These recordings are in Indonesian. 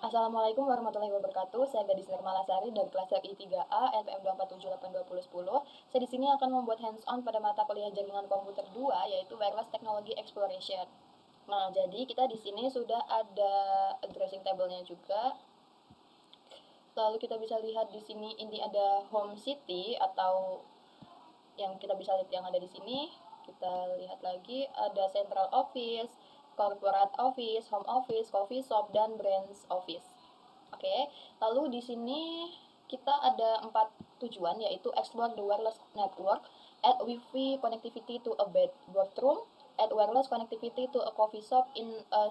Assalamualaikum warahmatullahi wabarakatuh. Saya Gadis Nirmalasari dari kelas RI 3A NPM 247822010. Saya di sini akan membuat hands-on pada mata kuliah jaringan komputer 2 yaitu Wireless Technology Exploration. Nah, jadi kita di sini sudah ada addressing table-nya juga. Lalu kita bisa lihat di sini ini ada home city atau yang kita bisa lihat yang ada di sini. Kita lihat lagi ada central office, corporate office, home office, coffee shop, dan branch office. Oke, lalu di sini kita ada 4 tujuan, yaitu explore the wireless network, add Wi-Fi connectivity to a bathroom, add wireless connectivity to a coffee shop in a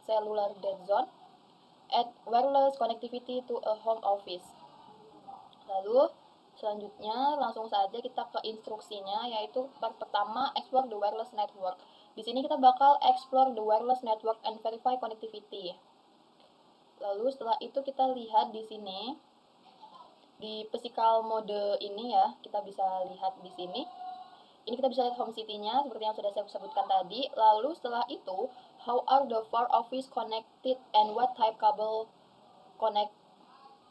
cellular dead zone, add wireless connectivity to a home office. Lalu selanjutnya langsung saja kita ke instruksinya, yaitu part pertama explore the wireless network. Di sini kita bakal explore the wireless network and verify connectivity. Lalu setelah itu kita lihat di sini di physical mode ini ya, kita bisa lihat di sini. Ini kita bisa lihat home city-nya seperti yang sudah saya sebutkan tadi. Lalu setelah itu, how are the four office connected and what type cable connect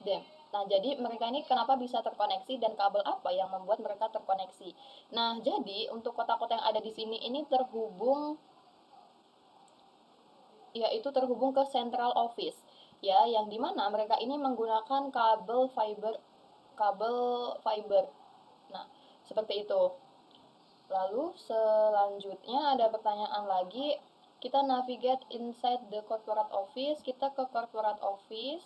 them? Nah, jadi mereka ini kenapa bisa terkoneksi dan kabel apa yang membuat mereka terkoneksi? Nah, jadi untuk kota-kota yang ada di sini ini terhubung ke central office ya, yang dimana mereka ini menggunakan kabel fiber. Nah, seperti itu. Lalu selanjutnya ada pertanyaan lagi, kita navigate inside the corporate office, kita ke corporate office.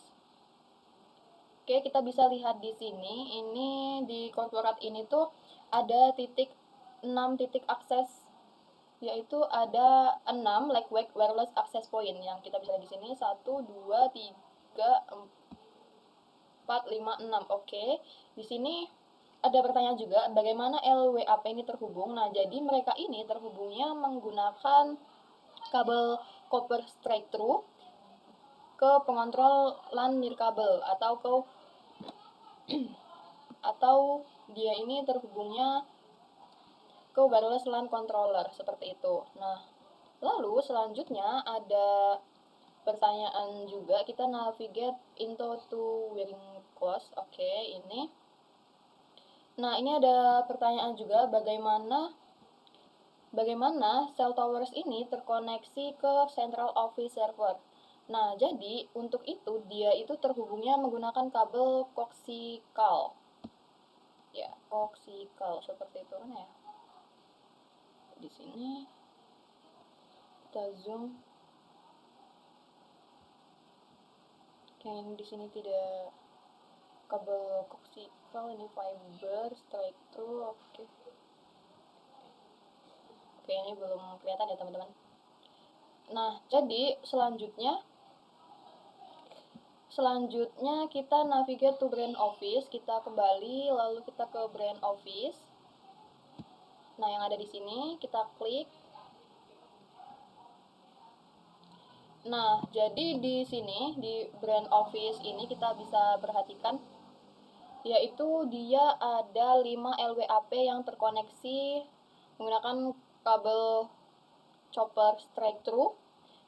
Oke, kita bisa lihat di sini, ini di corporate ini tuh ada 6 titik akses, yaitu ada 6 like wireless access point yang kita bisa lihat di sini 1 2 3 4 5 6. Oke. Di sini ada pertanyaan juga, bagaimana LWAP ini terhubung? Nah, jadi mereka ini terhubungnya menggunakan kabel copper straight through ke pengontrol LAN nirkabel atau dia ini terhubungnya ke wireless LAN controller seperti itu. Nah, lalu selanjutnya ada pertanyaan juga, kita navigate into to wearing clothes. Oke, ini. Nah, ini ada pertanyaan juga, bagaimana cell towers ini terkoneksi ke central office server. Nah, jadi untuk itu dia itu terhubungnya menggunakan kabel coaxial. Ya, coaxial seperti itu kan ya. Di sini kita zoom. Yang di sini tidak kabel coaxial, ini fiber straight through. Oke, ini belum kelihatan ya teman-teman. Nah, jadi selanjutnya kita navigate to brand office, kita kembali lalu kita ke brand office. Nah, yang ada di sini kita klik. Nah, jadi di sini di brand office ini kita bisa perhatikan, yaitu dia ada 5 LWAP yang terkoneksi menggunakan kabel chopper straight through,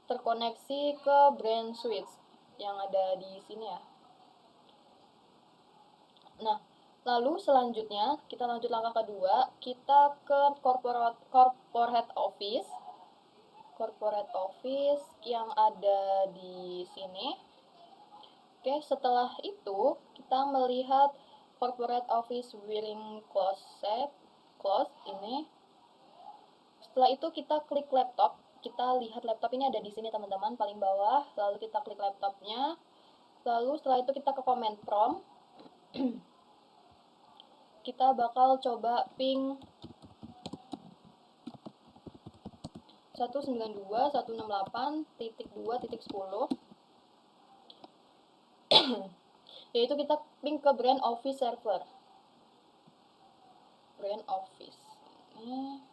terkoneksi ke brand switch yang ada di sini ya. Nah, lalu selanjutnya kita lanjut langkah kedua, kita ke corporate office yang ada di sini. Oke, setelah itu kita melihat corporate office wearing close ini. Setelah itu kita klik laptop. Kita lihat laptop ini ada di sini teman-teman, paling bawah. Lalu kita klik laptopnya. Lalu setelah itu kita ke command prompt. Kita bakal coba ping 192.168.2.10 yaitu kita ping ke brand office server. Brand office ini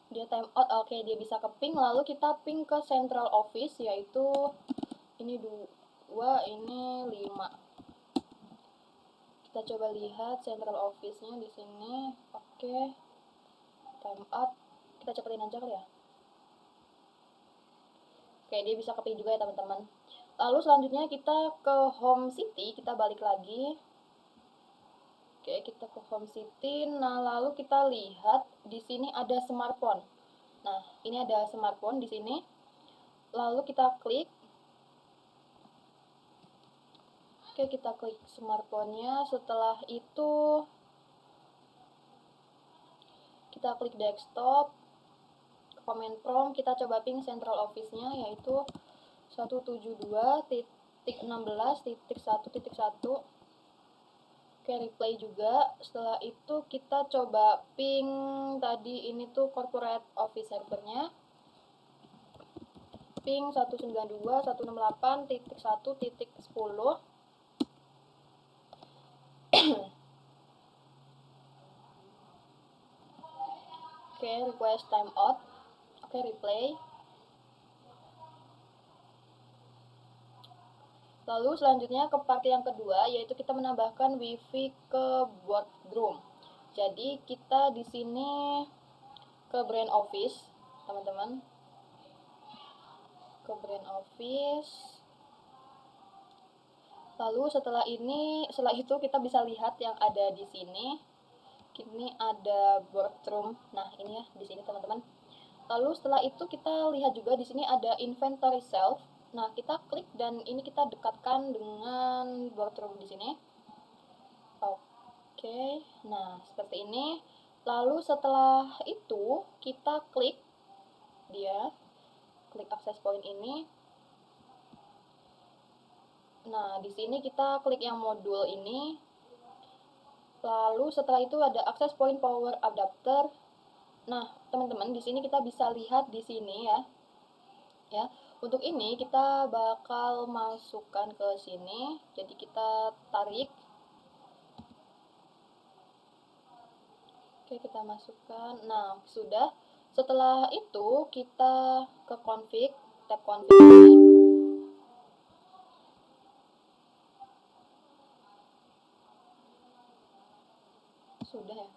dia timeout. Oke, dia bisa ke ping. Lalu kita ping ke central office, yaitu ini 2, ini 5. Kita coba lihat central office-nya di sini. Oke, timeout. Kita cepetin aja kali ya. Oke, dia bisa kepilih juga ya teman-teman. Lalu selanjutnya kita ke home city, kita balik lagi. Oke, kita ke home city. Nah, lalu kita lihat di sini ada smartphone. Nah, ini ada smartphone di sini. Lalu kita klik. Oke, kita klik smartphone-nya. Setelah itu kita klik desktop. Command prompt kita coba ping central office-nya yaitu 172.16.1.1. Oke, replay juga. Setelah itu kita coba ping tadi ini tuh corporate office servernya. Ping 192.168.1.10. Oke, request timeout. Oke, replay. Lalu selanjutnya ke part yang kedua, yaitu kita menambahkan wifi ke boardroom. Jadi kita di sini ke brand office, teman-teman. Ke brand office. Lalu setelah itu kita bisa lihat yang ada di sini. Ini ada boardroom. Nah, ini ya di sini teman-teman. Lalu setelah itu kita lihat juga di sini ada inventory shelf. Nah, kita klik dan ini kita dekatkan dengan boardroom di sini. Oke, nah seperti ini. Lalu setelah itu kita klik access point ini. Nah, di sini kita klik yang modul ini. Lalu setelah itu ada access point power adapter. Nah, teman-teman, di sini kita bisa lihat di sini ya. Ya, untuk ini kita bakal masukkan ke sini. Jadi kita tarik. Oke, kita masukkan. Nah, sudah. Setelah itu kita ke config, tab config ini. Sudah ya.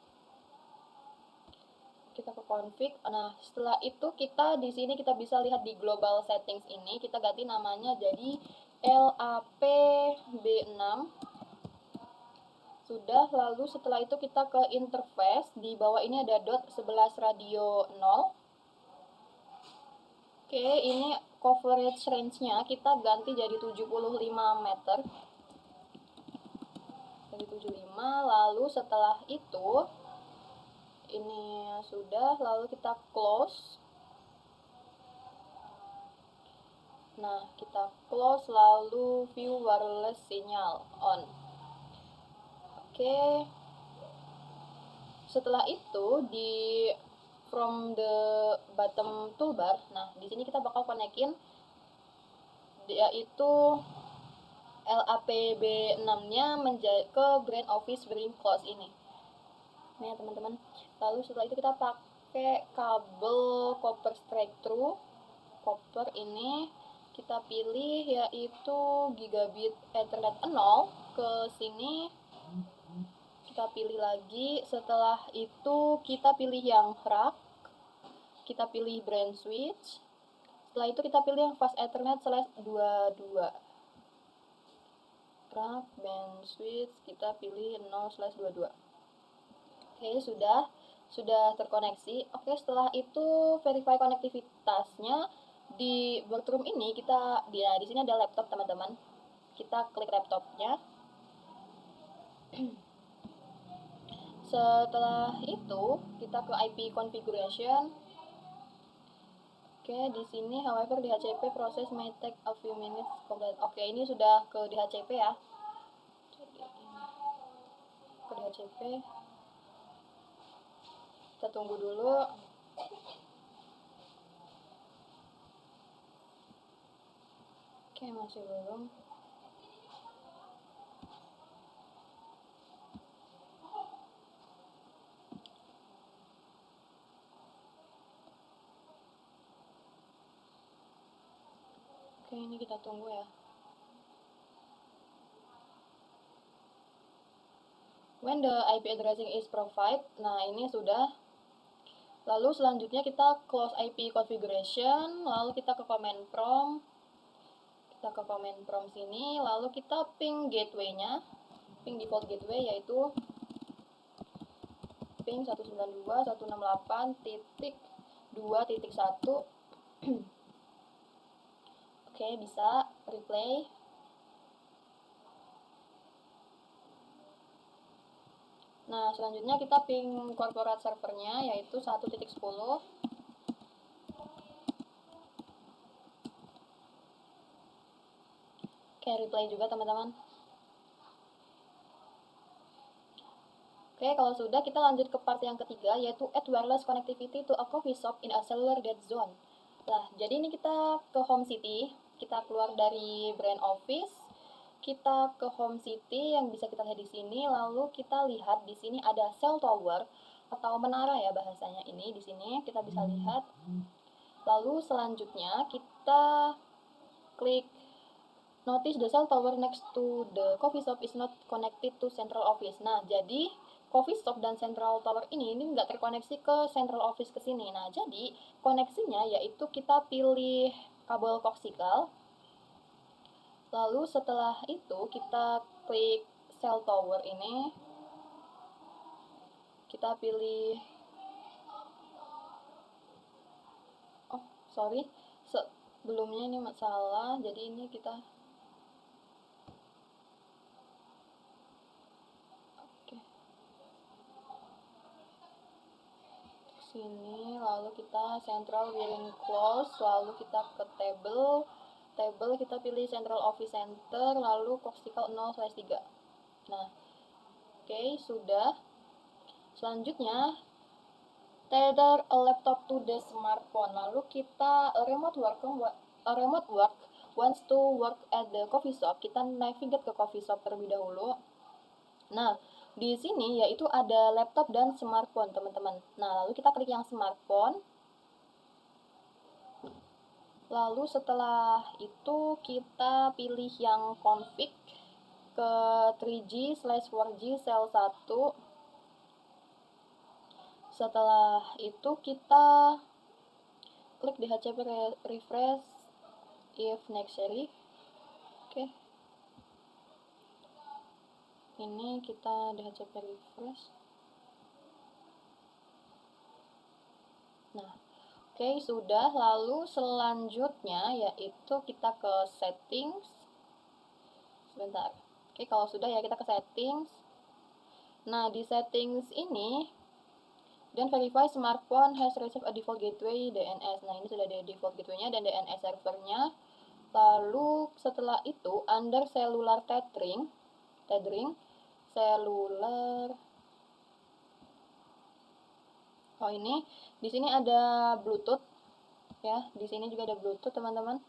Kita ke config. Nah, setelah itu kita di sini kita bisa lihat di global settings ini kita ganti namanya jadi LAPB6. Sudah, lalu setelah itu kita ke interface. Di bawah ini ada dot 11 radio 0. Oke, ini coverage range-nya kita ganti jadi 75 meter. Jadi 75, lalu setelah itu ini sudah, lalu kita close. Nah, kita close lalu view wireless signal on. Oke. Setelah itu di from the bottom toolbar, nah di sini kita bakal konekin yaitu LAPB6-nya ke Brand Office Bring Close ini. Ini ya teman-teman. Lalu setelah itu kita pakai kabel copper straight through. Copper ini kita pilih yaitu gigabit Ethernet 0 ke sini. Kita pilih lagi. Setelah itu kita pilih yang rack. Kita pilih brand switch. Setelah itu kita pilih yang fast Ethernet /22. Rack band switch kita pilih 0/22. Oke, sudah terkoneksi. Oke, setelah itu verify konektivitasnya di boardroom ini di sini ada laptop teman-teman. Kita klik laptopnya. Setelah itu kita ke IP configuration. Oke, di sini however DHCP proses may take a few minutes. Oke, ini sudah ke DHCP ya. Ke DHCP. Kita tunggu dulu. Oke, masih belum. Oke, ini kita tunggu ya. When the IP addressing is provided, nah ini sudah. Lalu selanjutnya kita close IP configuration, lalu kita ke command prompt. Kita ke command prompt sini, lalu kita ping gateway-nya. Ping default gateway yaitu ping 192.168.2.1. Oke, bisa replay. Nah, selanjutnya kita ping corporate servernya yaitu 1.10. Oke, replay juga teman-teman. Oke, kalau sudah kita lanjut ke part yang ketiga yaitu add wireless connectivity to a coffee shop in a cellular dead zone. Nah, jadi ini kita ke home city, kita keluar dari brand office, kita ke home city yang bisa kita lihat di sini, lalu kita lihat di sini ada cell tower atau menara ya bahasanya ini di sini kita bisa lihat. Lalu selanjutnya kita klik notice the cell tower next to the coffee shop is not connected to central office. Nah, jadi coffee shop dan central tower ini nggak terkoneksi ke central office ke sini. Nah, jadi koneksinya yaitu kita pilih kabel koaksial. Lalu setelah itu kita klik cell tower ini. Kita pilih sebelumnya ini masalah. Jadi ini kita sini, lalu kita central wiring close, lalu kita ke table kita pilih central office center, lalu koaksial 0/3. Nah, oke, sudah. Selanjutnya tether a laptop to the smartphone, lalu kita remote work wants to work at the coffee shop, kita navigate ke coffee shop terlebih dahulu. Nah, di sini yaitu ada laptop dan smartphone, teman-teman. Nah, lalu kita klik yang smartphone. Lalu setelah itu kita pilih yang config ke 3G/4G cell 1. Setelah itu kita klik DHCP refresh if necessary. Oke. Ini kita DHCP refresh. Nah, oke, sudah. Lalu selanjutnya yaitu kita ke settings. Sebentar. Oke, kalau sudah ya kita ke settings. Nah, di settings ini dan verify smartphone has received a default gateway DNS. Nah, ini sudah ada default gateway-nya dan DNS servernya. Lalu setelah itu under cellular tethering cellular. Oh, ini di sini ada Bluetooth ya. Di sini juga ada Bluetooth, teman-teman.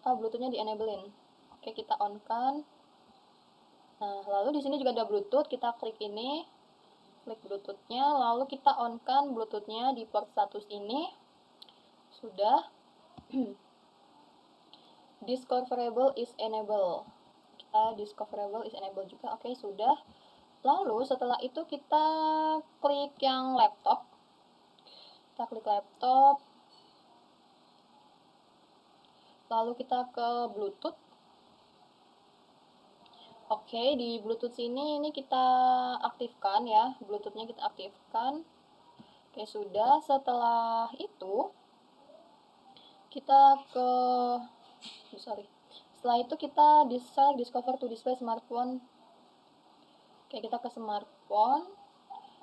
Bluetooth-nya di-enablein. Oke, kita on kan. Nah, lalu di sini juga ada Bluetooth, kita klik ini. Klik Bluetooth-nya, lalu kita on kan Bluetooth-nya di port status ini. Sudah. Discoverable is enable. Kita discoverable is enable juga. Oke, sudah. Lalu setelah itu kita klik yang laptop. Kita klik laptop. Lalu kita ke Bluetooth. Oke, di Bluetooth sini ini kita aktifkan ya. Bluetooth-nya kita aktifkan. Oke, sudah. Setelah itu kita ke Setelah itu kita select discover to display smartphone. Oke, kita ke smartphone.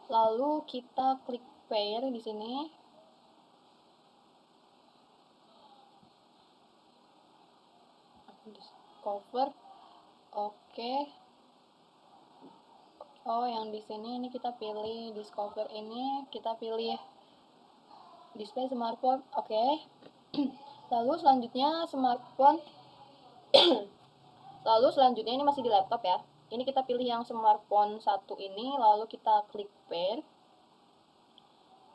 Lalu kita klik pair di sini. Discover. Oke. Oh, yang di sini ini kita pilih discover ini, kita pilih display smartphone. Oke. Lalu selanjutnya smartphone. Lalu selanjutnya ini masih di laptop ya. Ini kita pilih yang smartphone 1 ini, lalu kita klik pair.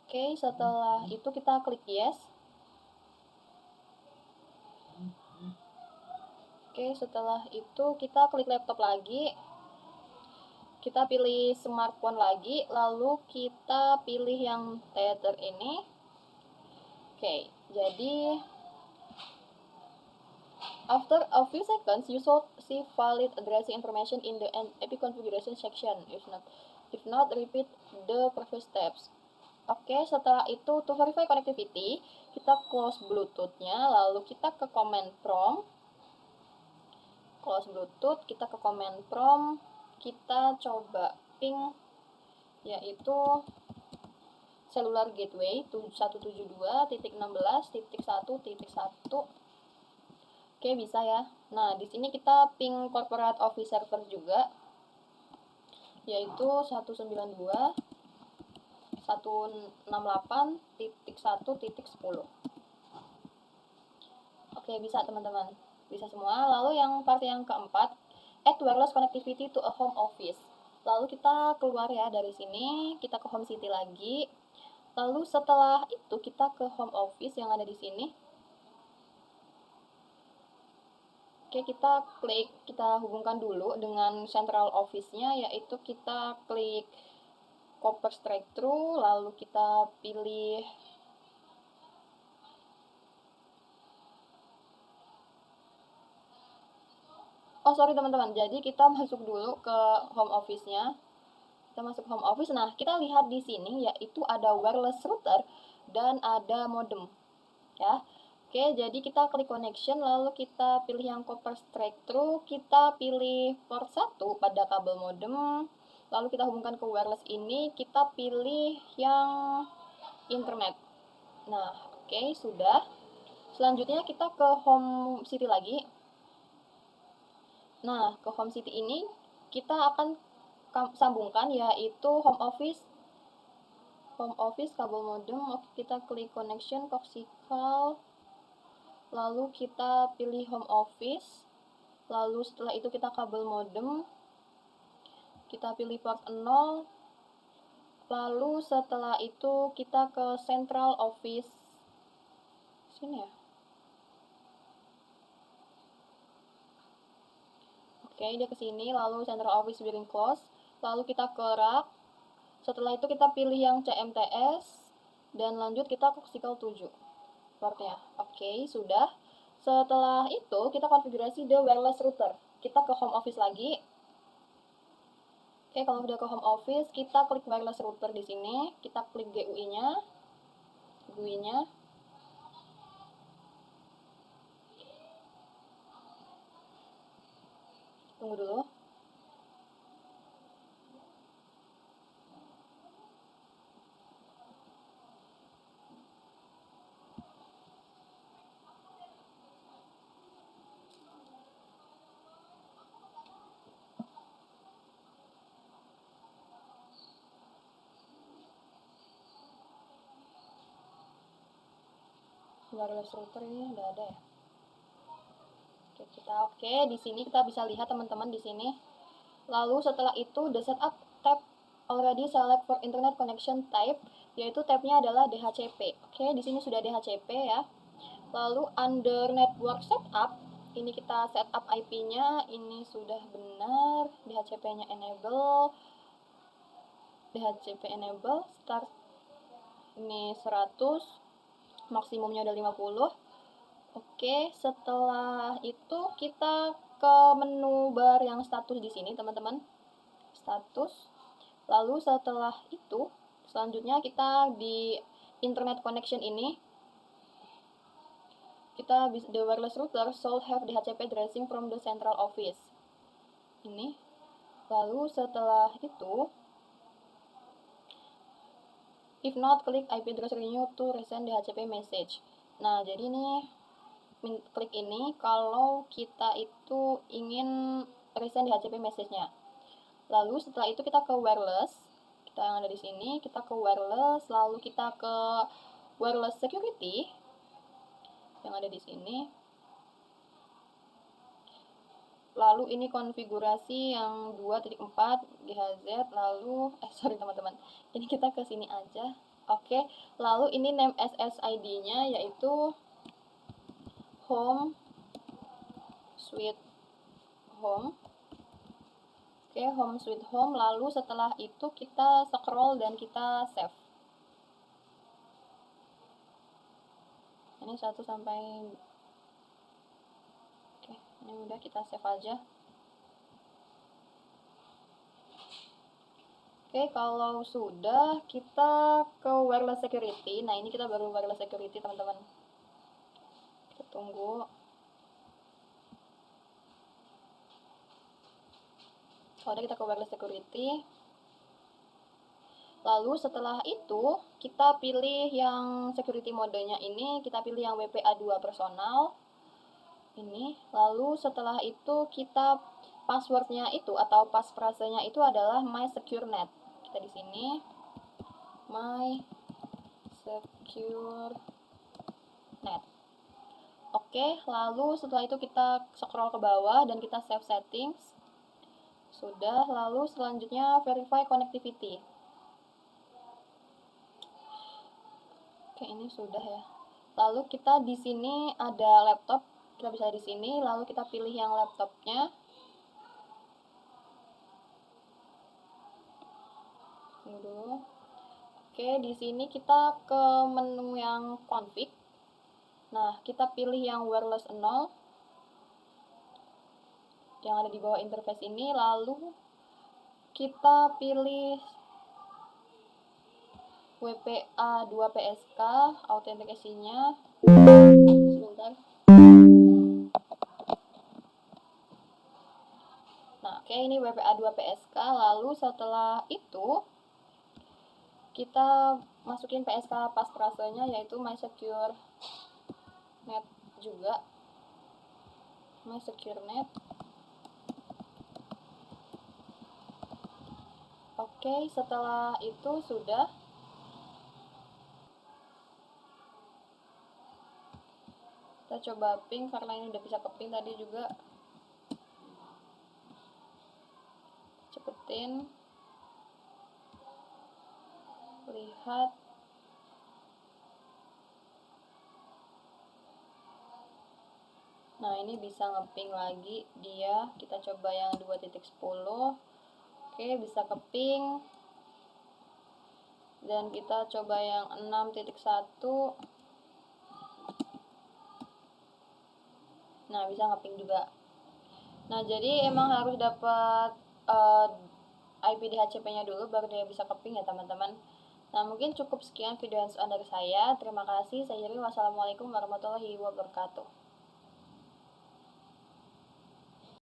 Oke, setelah itu kita klik yes. Oke, setelah itu kita klik laptop lagi. Kita pilih smartphone lagi, lalu kita pilih yang Tether ini. Oke, jadi after a few seconds, you should see valid addressing information in the API configuration section. If not, repeat the previous steps. Oke, setelah itu to verify connectivity, kita close Bluetooth-nya, lalu kita ke command prompt. Close Bluetooth, kita ke command prompt, kita coba ping, yaitu cellular gateway 172.16.1.1. Oke, bisa ya. Nah, di sini kita ping corporate office server juga, yaitu 192.168.1.10. Oke, bisa teman-teman. Bisa semua. Lalu yang part yang keempat, add wireless connectivity to a home office. Lalu kita keluar ya dari sini, kita ke home city lagi. Lalu setelah itu kita ke home office yang ada di sini. Oke, kita klik, kita hubungkan dulu dengan central office-nya, yaitu kita klik copper straight through, lalu kita pilih teman-teman, jadi kita masuk dulu ke home office-nya. Kita masuk home office. Nah, kita lihat di sini yaitu ada wireless router dan ada modem. Ya. Oke, jadi kita klik connection, lalu kita pilih yang copper straight through, kita pilih port 1 pada kabel modem, lalu kita hubungkan ke wireless ini, kita pilih yang internet. Nah, oke, sudah. Selanjutnya kita ke home city lagi. Nah, ke home city ini kita akan sambungkan yaitu home office kabel modem. Oke, kita klik connection coaxial, lalu kita pilih home office, lalu setelah itu kita kabel modem, kita pilih port 0, lalu setelah itu kita ke central office sini ya. Oke, dia ke sini, lalu central office bearing close, lalu kita ke rack. Setelah itu kita pilih yang CMTS dan lanjut kita coaxial 7 portnya. Oke, sudah. Setelah itu kita konfigurasi the wireless router. Kita ke home office lagi. Oke, kalau udah ke home office, kita klik wireless router di sini, kita klik GUI-nya. Tunggu dulu. Wireless router ini udah ada ya. Oke, di sini kita bisa lihat teman-teman di sini. Lalu setelah itu the setup tab already select for internet connection type, yaitu tabnya adalah DHCP. Oke, di sini sudah DHCP ya. Lalu under network setup, ini kita setup IP-nya, ini sudah benar, DHCP-nya enable, start ini 100, maksimumnya udah 50. Oke, setelah itu kita ke menu bar yang status di sini, teman-teman. Status. Lalu setelah itu, selanjutnya kita di internet connection ini, kita the wireless router should have DHCP addressing from the central office. Ini. Lalu setelah itu, if not, klik IP address renew to resend DHCP message. Nah, jadi ini klik ini kalau kita itu ingin resend DHCP message-nya. Lalu setelah itu kita ke wireless, kita yang ada di sini, kita ke wireless, lalu kita ke wireless security yang ada di sini. Lalu ini konfigurasi yang 2.4 GHz, lalu teman-teman. Ini kita ke sini aja. Oke, lalu ini name SSID-nya yaitu home sweet home. Oke, home sweet home, lalu setelah itu kita scroll dan kita save. Ini 1 sampai, oke, ini udah, kita save aja. Oke, kalau sudah, kita ke wireless security. Nah, ini kita baru wireless security, teman-teman. Kita tunggu. Kalau kita ke wireless security. Lalu setelah itu, kita pilih yang security modenya ini, kita pilih yang WPA2 personal. Ini, lalu setelah itu kita passwordnya itu atau passphrasenya itu adalah my secure net. Kita di sini my secure net. Oke, lalu setelah itu kita scroll ke bawah dan kita save settings. Sudah, lalu selanjutnya verify connectivity. Oke, ini sudah ya. Lalu kita di sini ada laptop, kita bisa di sini, lalu kita pilih yang laptopnya. Tunggu dulu. Oke, di sini kita ke menu yang config. Nah, kita pilih yang wireless 0 yang ada di bawah interface ini, lalu kita pilih WPA2PSK autentikasinya. Sebentar. Nah, oke, ini WPA2PSK. Lalu setelah itu kita masukin PSK passphrasenya, yaitu my secure net juga. My secure net. Oke, setelah itu sudah. Kita coba ping karena ini udah bisa ke ping tadi juga. Cepetin. Lihat. Nah, ini bisa ngeping lagi dia. Kita coba yang 2.10. Oke, bisa keping. Dan kita coba yang 6.1. Nah, bisa ngeping juga. Nah, jadi emang harus dapat IP DHCP-nya dulu baru dia bisa keping ya, teman-teman. Nah, mungkin cukup sekian video hands-on dari saya. Terima kasih. Saya Yuri. Wassalamualaikum warahmatullahi wabarakatuh.